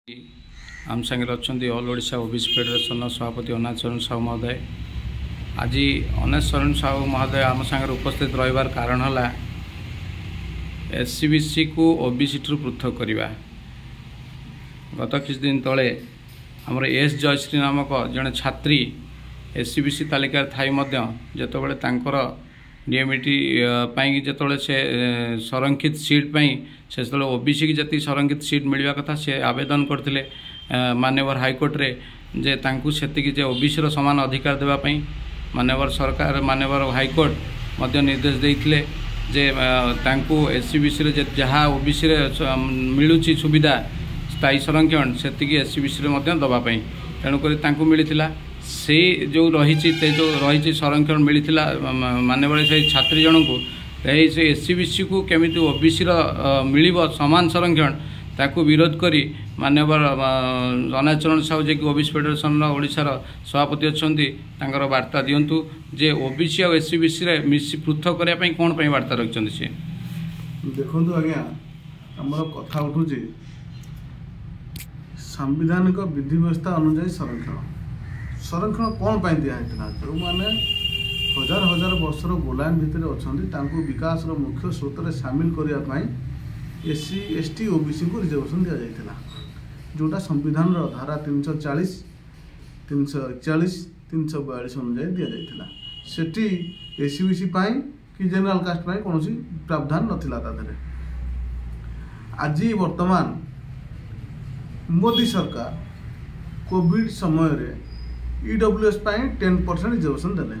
आम सांगे अच्छा all Odisha OBC federation सभापति अनाथ शरण साहू महोदय। आज अनाथ शरण साहू महोदय आम सांगे उपस्थित रहिबार कारण है एससीबीसी को ओबीसी ठू पृथक करवा। गत किछ दिन तले आमर एस जयश्री नामक जड़े छात्री एससीबीसी तालिकार थाई जितेबाला तांकर डीएमईटी जिते से संरक्षित सीट से ओबीसी की जी संरक्षित सीट मिलवा कथा से आवेदन करते माननीय हाईकोर्ट रे जे तांकु सेतिकी जे ओबीसी समान अधिकार देवाई माननीय सरकार माननीय हाईकोर्ट मध्य निर्देश देइथिले जे तांकु एससीबीसी रे जहाँ ओबीसी रे मिलुची सुविधा स्थायी संरक्षण सेतिकी एससीबीसी रे मध्य दबाई तेणुक तांकु मिलिथिला से जो रही संरक्षण मिलता माननीय से छात्री जन को से एससीबीसी को केमी ओबीसी मिल सामान संरक्षण ताकू विरोध करी माननीय अनाथ शरण साहू जे कि ओबीसी फेडरेशन ओडिशार सभापति अच्छा वार्ता दिंतु जे ओबीसी और एससीबीसी रे मिसी पृथक करने कौन वार्ता रखिंट सी देखु आज्ञा आम कथा उठू सांविधानिक विधि व्यवस्था अनुजाई संरक्षण कौन पाई दिखाई जो मैंने हजार हजार वर्षर गोलाम भितर अच्छा विकास मुख्य स्रोत में सामिल करने एससी एसटी ओबीसी को रिजर्वेशन दि जाता जोटा संविधान धारा 340 341 342 अनुजाई दि जाता सेठी एससीबीसी कि जेनराल कास्ट कौन प्रावधान नाला तादे आज वर्तमान मोदी सरकार कोविड समय ईडब्ल्यूएस 10% रिजर्वेशन देने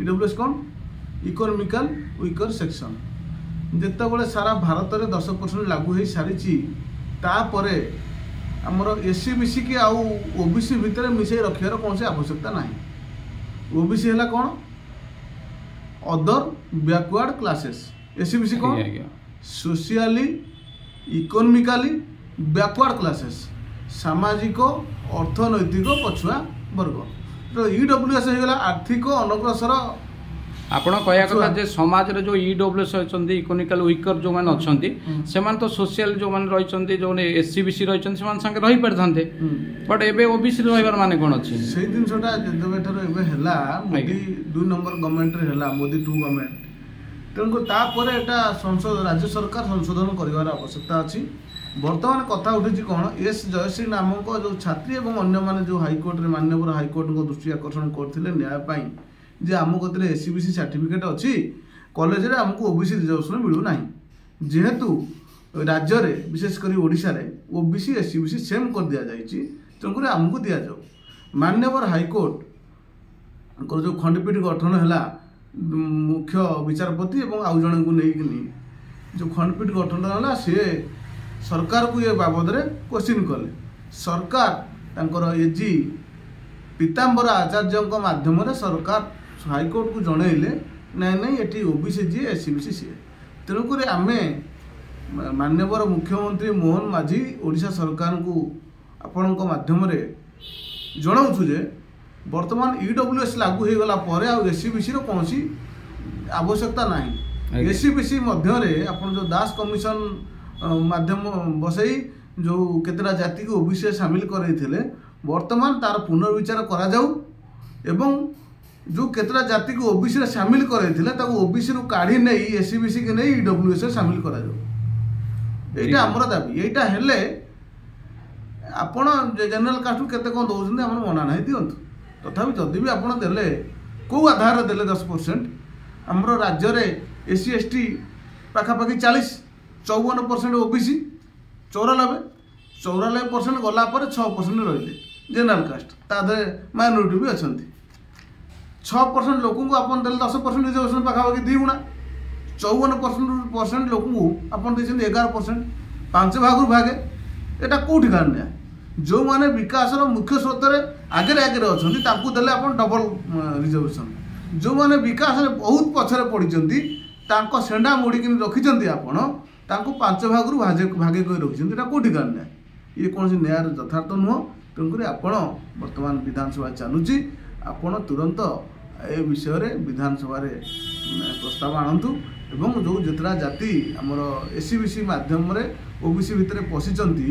ईडब्ल्यूएस कौन इकोनॉमिकल वीकर सेक्शन जितेबाला सारा भारत में 10% लागू हो सारी तापरे आमर एससीबीसी की आउ ओबीसी भितर मिसई रखार कौन से आवश्यकता ना। ओबीसी है कौन अदर बैकवर्ड क्लासेस एससीबीसी कौन सोशियली इकोनॉमिकली बैकवर्ड क्लासेस सामाजिक अर्थनैतिक पछुआ वर्ग तो ईडब्ल्यूएस होगा आर्थिक अनग्रसर आपण कहया कथा जे समाज रे जो ईडब्ल्यूएस होचंदी इकोनॉमिकल वीकर जो मान अछंती सेमान तो सोशल जो मान रहिचंती जो एससीबीसी रहिचंती सेमान संगे रहि परथांते बट एबे ओबीसी रहिबार माने कोन अछि सेही दिन छोटा जेबेठर एबे हला मोदी 2 नंबर गवर्नमेंट रे हला मोदी 2 गवर्नमेंट तेनको तापरे एटा संसद राज्य सरकार संशोधन करिवार आवश्यकता अछि। वर्तमान कथा उठी कौन एस जयश्री नामक जो छात्री और अन्य माने जो हाईकोर्ट रे माननीय हाईकोर्ट को दृष्टि आकर्षण करते न्याय जे आम कतरे एससीबीसी सर्टिफिकेट अच्छी कॉलेज रे हमको ओबीसी रिजर्वेशन मिलू ना जेहेतु राज्य रे विशेषकर ओडिशा रे ओबीसी एससीबीसी सेम कर दिया जाइए तेणुक आमको दि जाऊ माननीय हाईकोर्ट जो खंडपीठ गठन है मुख्य विचारपति और आउ जन को लेकिन जो खंडपीठ गठन है सी सरकार को ये बाबद क्वेश्चन कले सरकार तांकर एजी पीताम्बर आचार्य माध्यम सरकार हाईकोर्ट को जनइले नाई नाई ये ओबीसी जी एससीबीसी सी तेणुक आम माननीय मुख्यमंत्री मोहन माझी ओडिशा सरकार को आपण माध्यम जनाऊँ जे वर्तमान ईडब्ल्यूएस लागू हो गला पर एससीबीसी कौन आवश्यकता ना। एससीबीसी मध्य आपण जो दास कमिशन माध्यम बसई जो केतरा जाति को ओबीसी सामिल करते वर्तमान तार पुनर्विचार करा जाऊ एवं जो केतरा जाति को ओबीसी सामिल करते ओबीसी काढ़ी नहीं एससीबीसी के नहीं ईडब्ल्यूएस सामिल करा जाऊ एटा हमर दाबी एटा हेले आपण जनरल कास्ट केते कोन दउछन हमर मना नाही दियंतु तथापि जदि भी आपण देले को आधार देले 10% हमर राज्य रे एससी एसटी पाखापाखि 54% ओबीसी 94% गला पर 6% रहिले जनरल कास्ट तादे माइनॉरिटी भी अछंती 6% लोक को अपन देले 10% रिजर्वेशन पाखापाखि 2 गुणा 54% लोक को अपन देछन 11% 5 भाग भागे एटा कोठी कारण जो माने विकास मुख्य स्रोत आगे आगे अच्छा ताकू देले अपन डबल रिजर्वेशन जो माने विकास बहुत पछरे पड़िचंती तांको सेंडा मोड़िक रखिचंती आपण तांको 5 भाग भागे कोई रखिचंती एटा कोठी कारण ये कौन न्याय यथार्थ नुह तेणुक आपण वर्तमान विधानसभा चलुची आपण तुरंत ए विषय रे विधानसभा रे प्रस्ताव आणंतु एवं जो जितरा जाति आमर एससीबीसी माध्यम रे ओबीसी भितर पशिचंती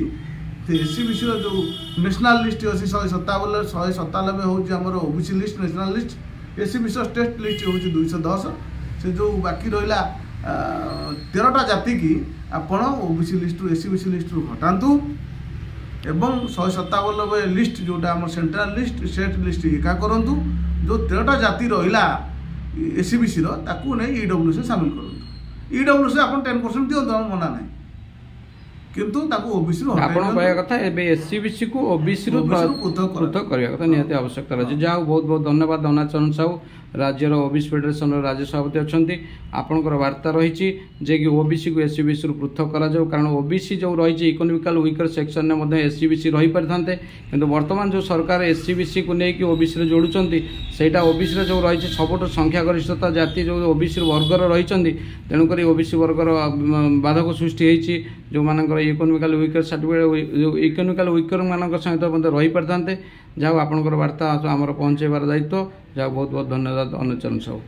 एससीबीसी जो नेशनल लिस्ट अच्छी 197 हूँ आमर OBC list national list SCBC state list हूँ 210 से जो बाकी रहा 13टा जाति की आपण ओबीसी लिस्ट एससीबीसी लिस्ट हटातु एवं 197 लिस्ट जोटा आम सेंट्रल लिस्ट स्टेट लिस्ट एका करंतु जो 13टा जाति रहा एससीबीसी ताकू नहीं ईडब्ल्यूसी सामिल करूँ ईडब्ल्यूसी आप 10% दिखाँ मना ना किंतु ओबीसी आपण कहया कथा एबे एससीबीसी को ओबीसी पृथक करया कथा निहाती आवश्यकता रही जहाँ बहुत बहुत धन्यवाद अरुणाचल साहू राज्यर ओबीसी फेडरेशन राज्य सभापति अच्छा आपणकर वार्ता रही जे कि ओबीसी को एससीबीसी पृथक करा जाऊ कारण ओबीसी जो रही इकोनॉमिकल वीकर सेक्शन में एससीबीसी रही पारिथांते किंतु वर्तमान जो सरकार एससीबीसी को लेकिन ओबीसी जोड़ुचंती सेटा ओबीसी जो रही सबुठ संख्यागरिष्ठता जाति जो ओबीसी वर्गर रही तेणुक ओबीसी वर्गर बाधक सृष्टि होती जो मानकर economical weaker certificate economical weaker मान सहित रही पारिथांते जहाँ आपणकर वार्ता आमर पहुँचेबार दायित्व जहाँ बहुत बहुत धन्यवाद अनुचरण साहू।